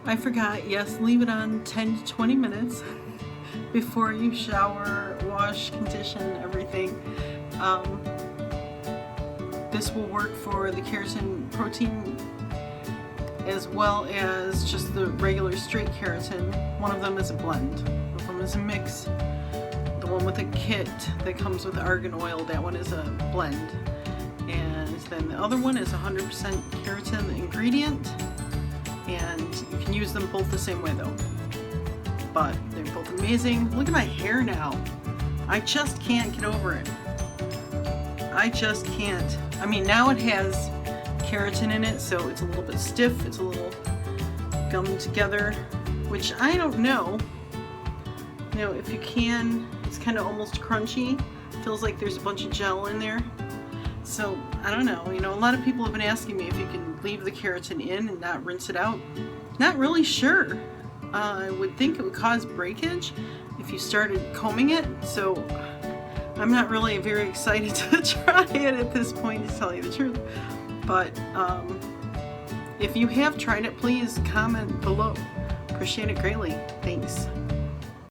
I forgot, yes, leave it on 10 to 20 minutes before you shower, wash, condition, everything. This will work for the keratin protein as well as just the regular straight keratin. One of them is a blend, one of them is a mix. The one with a kit that comes with argan oil, that one is a blend. And then the other one is 100% keratin ingredient, and you can use them both the same way though. But they're both amazing. Look at my hair now. I just can't get over it. I just can't. I mean, now it has keratin in it, so it's a little bit stiff, it's a little gummed together, which I don't know. You know, if you can, it's kind of almost crunchy. Feels like there's a bunch of gel in there. So, I don't know. You know, a lot of people have been asking me if you can leave the keratin in and not rinse it out. Not really sure. I would think it would cause breakage if you started combing it, so I'm not really very excited to try it at this point, to tell you the truth. But if you have tried it, please comment below. Appreciate it greatly. Thanks.